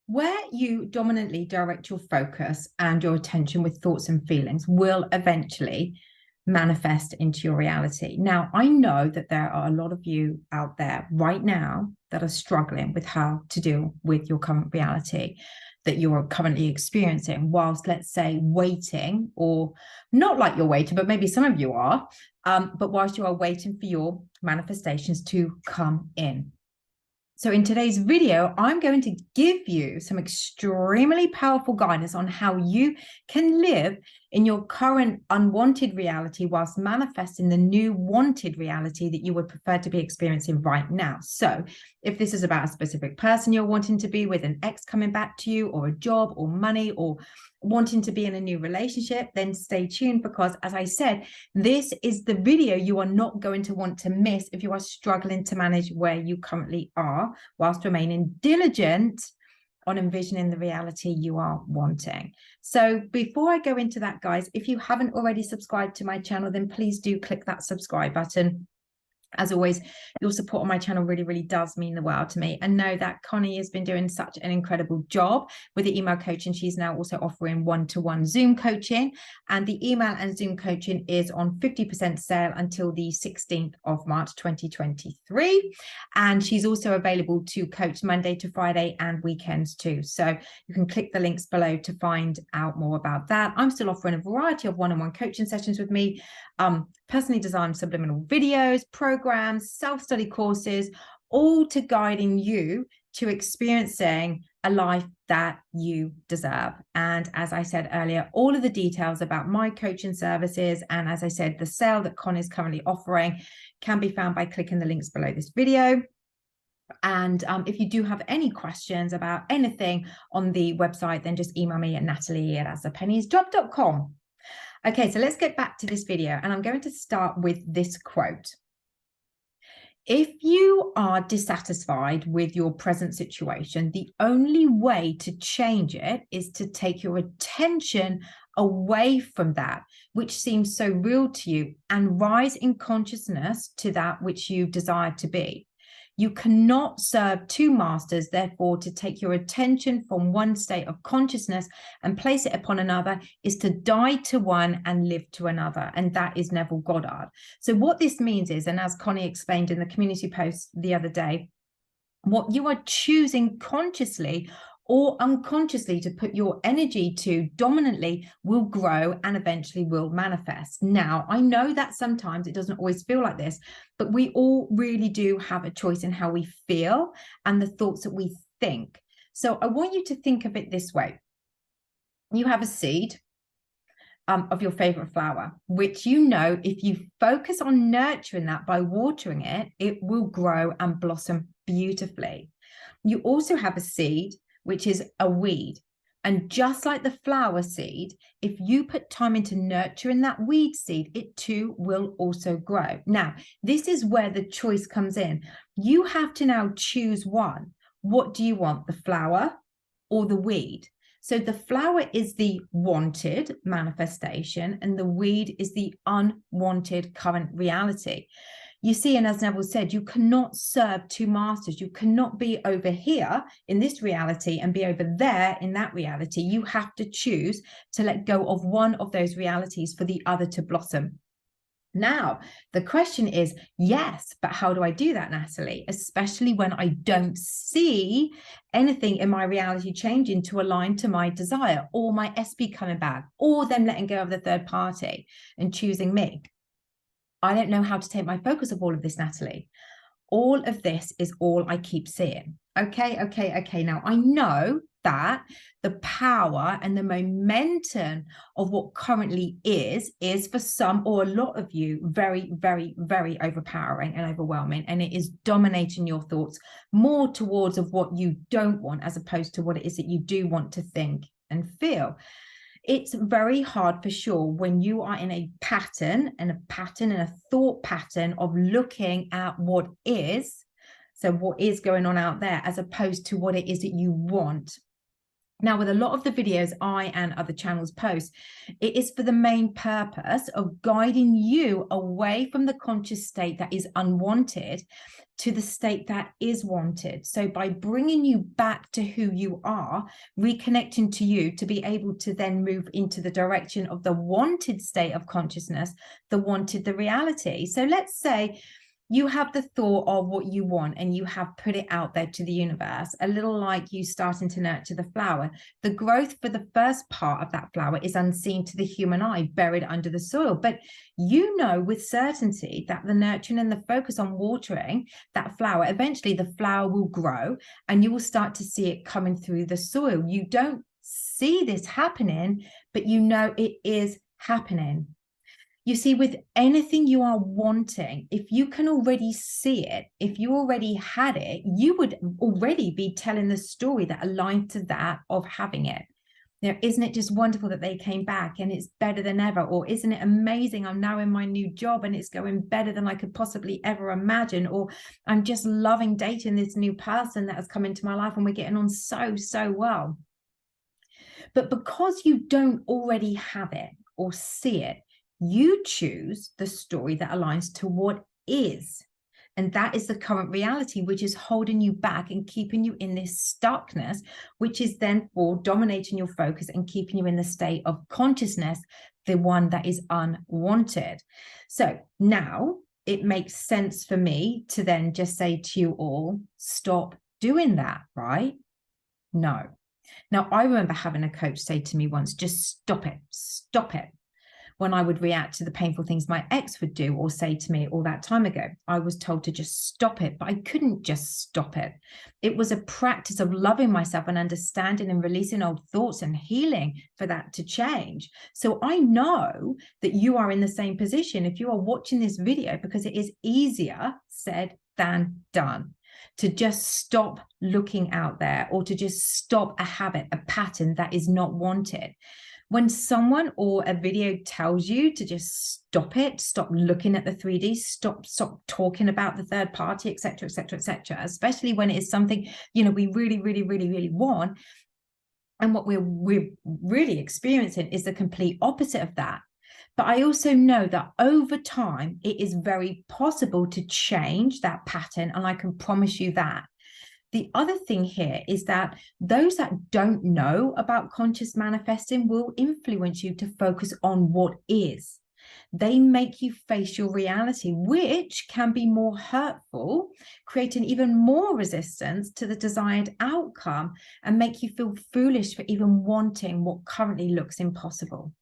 Where you dominantly direct your focus and your attention with thoughts and feelings will eventually manifest into your reality. Now, I know that there are a lot of you out there right now that are struggling with how to deal with your current reality that you're currently experiencing, whilst, let's say, waiting, or not like you're waiting, but maybe some of you are, but whilst you are waiting for your manifestations to come in. So in today's video, I'm going to give you some extremely powerful guidance on how you can live in your current unwanted reality whilst manifesting the new wanted reality that you would prefer to be experiencing right now. So if this is about a specific person you're wanting to be with, an ex coming back to you, or a job, or money, or wanting to be in a new relationship, then stay tuned, because as I said, this is the video you are not going to want to miss if you are struggling to manage where you currently are whilst remaining diligent on envisioning the reality you are wanting. So before I go into that, guys, if you haven't already subscribed to my channel, then please do click that subscribe button. As always, your support on my channel really, really does mean the world to me. And know that Connie has been doing such an incredible job with the email coaching. She's now also offering one-to-one Zoom coaching. And the email and Zoom coaching is on 50% sale until the 16th of March, 2023. And she's also available to coach Monday to Friday and weekends too. So you can click the links below to find out more about that. I'm still offering a variety of one-on-one coaching sessions with me, personally designed subliminal videos, programs, self-study courses, all to guiding you to experiencing a life that you deserve. And as I said earlier, all of the details about my coaching services, and as I said, the sale that Con is currently offering, can be found by clicking the links below this video. And if you do have any questions about anything on the website, then just email me at natalie@asapenniesjob.com. Okay, so let's get back to this video, and I'm going to start with this quote. If you are dissatisfied with your present situation, the only way to change it is to take your attention away from that which seems so real to you and rise in consciousness to that which you desire to be. You cannot serve two masters, therefore to take your attention from one state of consciousness and place it upon another is to die to one and live to another. And that is NevilleGoddard. So what this means is, and as Connie explained in the community post the other day, what you are choosing consciously or unconsciously to put your energy to dominantly will grow and eventually will manifest. Now, I know that sometimes it doesn't always feel like this, but we all really do have a choice in how we feel and the thoughts that we think. So I want you to think of it this way. You have a seed of your favorite flower, which you know if you focus on nurturing that by watering it, it will grow and blossom beautifully. You also have a seed which is a weed. And just like the flower seed, if you put time into nurturing that weed seed, it too will also grow. Now, this is where the choice comes in. You have to now choose one. What do you want, the flower or the weed? So the flower is the wanted manifestation and the weed is the unwanted current reality. You see, and as Neville said, you cannot serve two masters. You cannot be over here in this reality and be over there in that reality. You have to choose to let go of one of those realities for the other to blossom. Now, the question is, yes, but how do I do that, Natalie? Especially when I don't see anything in my reality changing to align to my desire, or my SB coming back, or them letting go of the third party and choosing me. I don't know how to take my focus of all of this, Natalie. All of this is all I keep seeing. Okay. Now, I know that the power and the momentum of what currently is for some or a lot of you very, very, very overpowering and overwhelming. And it is dominating your thoughts more towards of what you don't want as opposed to what it is that you do want to think and feel. It's very hard for sure when you are in a pattern and a thought pattern of looking at what is, so what is going on out there, as opposed to what it is that you want. Now, with a lot of the videos I and other channels post, it is for the main purpose of guiding you away from the conscious state that is unwanted to the state that is wanted. So by bringing you back to who you are, reconnecting to you to be able to then move into the direction of the wanted state of consciousness, the reality. So let's say you have the thought of what you want and you have put it out there to the universe, a little like you starting to nurture the flower. The growth for the first part of that flower is unseen to the human eye, buried under the soil. But you know with certainty that the nurturing and the focus on watering that flower, eventually the flower will grow and you will start to see it coming through the soil. You don't see this happening, but you know it is happening. You see, with anything you are wanting, if you can already see it, if you already had it, you would already be telling the story that aligned to that of having it. Now, isn't it just wonderful that they came back and it's better than ever? Or isn't it amazing? I'm now in my new job and it's going better than I could possibly ever imagine. Or I'm just loving dating this new person that has come into my life and we're getting on so, so well. But because you don't already have it or see it, you choose the story that aligns to what is. And that is the current reality, which is holding you back and keeping you in this stuckness, which is then for dominating your focus and keeping you in the state of consciousness, the one that is unwanted. So now it makes sense for me to then just say to you all, stop doing that, right? No. Now, I remember having a coach say to me once, just stop it, stop it. When I would react to the painful things my ex would do or say to me all that time ago, I was told to just stop it, but I couldn't just stop it. It was a practice of loving myself and understanding and releasing old thoughts and healing for that to change. So I know that you are in the same position if you are watching this video, because it is easier said than done to just stop looking out there or to just stop a habit, a pattern that is not wanted. When someone or a video tells you to just stop it, stop looking at the 3D, stop talking about the third party, etc., etc., etc., especially when it is something, you know, we really, really, really, really want. And what we're really experiencing is the complete opposite of that. But I also know that over time, it is very possible to change that pattern. And I can promise you that. The other thing here is that those that don't know about conscious manifesting will influence you to focus on what is. They make you face your reality, which can be more hurtful, creating even more resistance to the desired outcome and make you feel foolish for even wanting what currently looks impossible.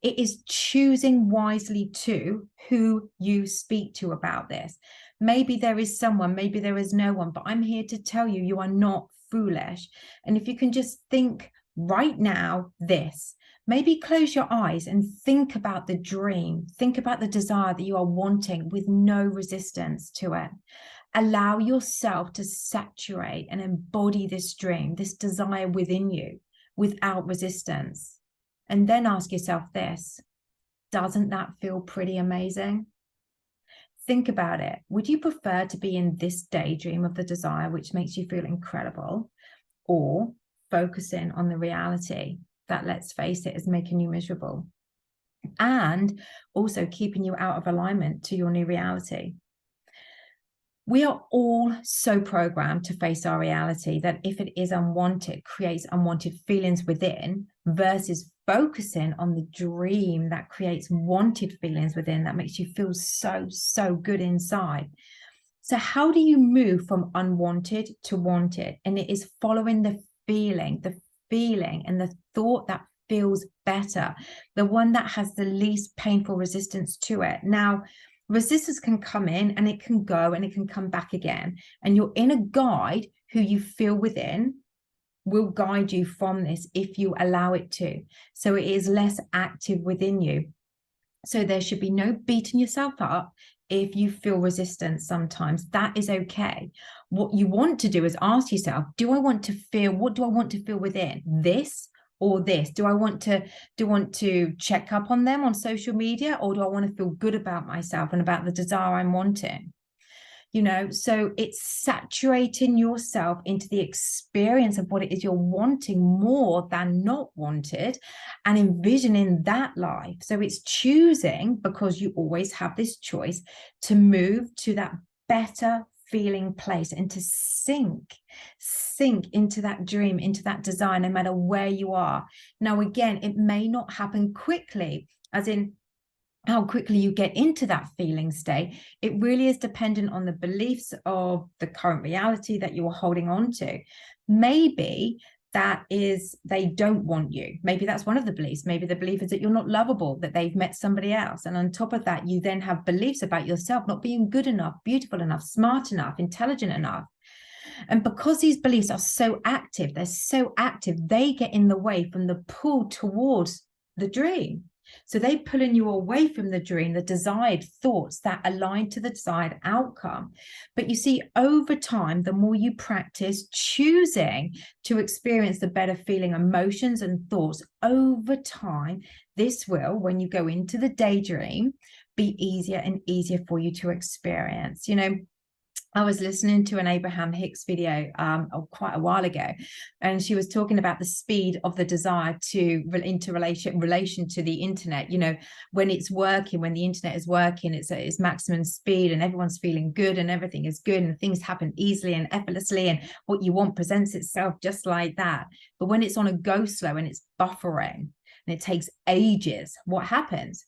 It is choosing wisely to who you speak to about this. Maybe there is someone, maybe there is no one, but I'm here to tell you, you are not foolish. And if you can just think right now, this, maybe close your eyes and think about the dream, think about the desire that you are wanting with no resistance to it. Allow yourself to saturate and embody this dream, this desire within you without resistance. And then ask yourself this, doesn't that feel pretty amazing? Think about it. Would you prefer to be in this daydream of the desire, which makes you feel incredible, or focusing on the reality that, let's face it, is making you miserable and also keeping you out of alignment to your new reality? We are all so programmed to face our reality that if it is unwanted, creates unwanted feelings within, versus focusing on the dream that creates wanted feelings within, that makes you feel so, so good inside. So how do you move from unwanted to wanted? And it is following the feeling and the thought that feels better, the one that has the least painful resistance to it. Now, resistance can come in and it can go and it can come back again. And your inner guide, who you feel within, will guide you from this if you allow it to. So it is less active within you. So there should be no beating yourself up if you feel resistance sometimes. That is okay. What you want to do is ask yourself, what do I want to feel within? This or this? Do I want to check up on them on social media, or do I want to feel good about myself and about the desire I'm wanting? you know, so it's saturating yourself into the experience of what it is you're wanting more than not wanted, and envisioning that life. So it's choosing, because you always have this choice, to move to that better feeling place and to sink into that dream, into that desire, no matter where you are. Now, again, it may not happen quickly, as in how quickly you get into that feeling state. It really is dependent on the beliefs of the current reality that you are holding on to. Maybe that is, they don't want you. Maybe that's one of the beliefs. Maybe the belief is that you're not lovable, that they've met somebody else. And on top of that, you then have beliefs about yourself not being good enough, beautiful enough, smart enough, intelligent enough. And because these beliefs are so active, they get in the way from the pull towards the dream. So they pulling you away from the dream, the desired thoughts that align to the desired outcome. But you see, over time, the more you practice choosing to experience the better feeling emotions and thoughts, over time, this will, when you go into the daydream, be easier and easier for you to experience. You know, I was listening to an Abraham Hicks video quite a while ago, and she was talking about the speed of the desire to relation to the internet. You know, when it's working, when the internet is working, it's at its maximum speed, and everyone's feeling good, and everything is good, and things happen easily and effortlessly, and what you want presents itself just like that. But when it's on a go slow and it's buffering and it takes ages, what happens?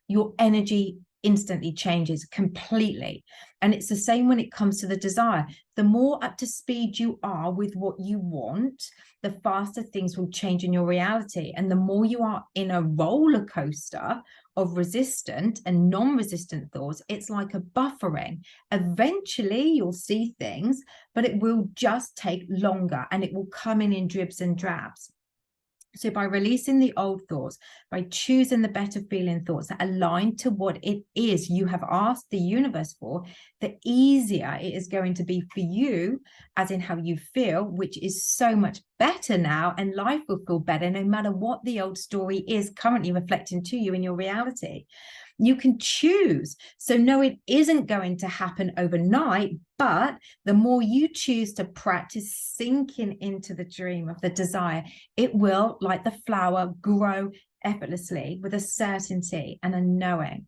Your energy instantly changes completely. And it's the same when it comes to the desire. The more up to speed you are with what you want, the faster things will change in your reality. And the more you are in a roller coaster of resistant and non-resistant thoughts, it's like a buffering. Eventually you'll see things, but it will just take longer, and it will come in dribs and drabs. So by releasing the old thoughts, by choosing the better feeling thoughts that align to what it is you have asked the universe for, the easier it is going to be for you, as in how you feel, which is so much better now, and life will feel better no matter what the old story is currently reflecting to you in your reality. You can choose. So no, it isn't going to happen overnight, but the more you choose to practice sinking into the dream of the desire, it will, like the flower, grow effortlessly with a certainty and a knowing.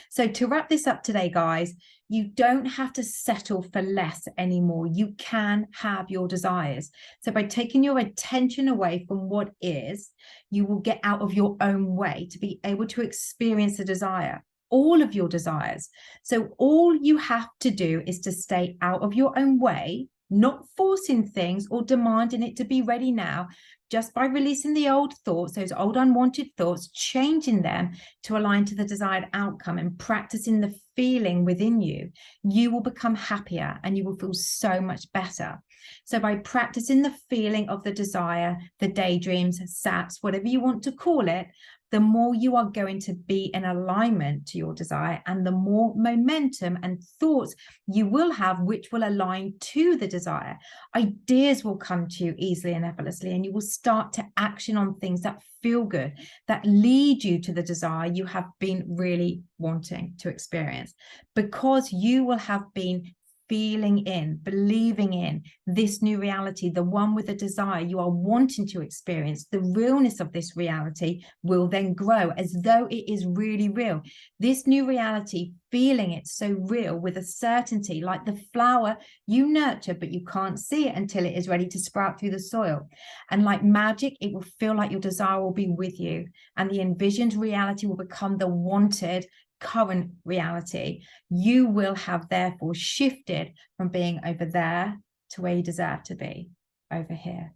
So to wrap this up today, guys, you don't have to settle for less anymore. You can have your desires. So by taking your attention away from what is, you will get out of your own way to be able to experience the desire, all of your desires. So all you have to do is to stay out of your own way, not forcing things or demanding it to be ready now. Just by releasing the old thoughts, those old unwanted thoughts, changing them to align to the desired outcome and practicing the feeling within you, you will become happier and you will feel so much better. So by practicing the feeling of the desire, the daydreams, SATs, whatever you want to call it, the more you are going to be in alignment to your desire, and the more momentum and thoughts you will have, which will align to the desire. Ideas will come to you easily and effortlessly, and you will start to action on things that feel good, that lead you to the desire you have been really wanting to experience, because you will have been feeling in, believing in this new reality, the one with the desire you are wanting to experience. The realness of this reality will then grow as though it is really real. This new reality, feeling it so real with a certainty, like the flower you nurture, but you can't see it until it is ready to sprout through the soil. And like magic, it will feel like your desire will be with you, and the envisioned reality will become the wanted current reality. You will have therefore shifted from being over there to where you deserve to be, over here.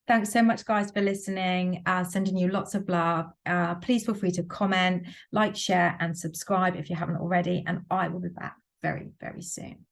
Thanks so much, guys, for listening. Sending you lots of love. Please feel free to comment, like, share, and subscribe if you haven't already. And I will be back very, very soon.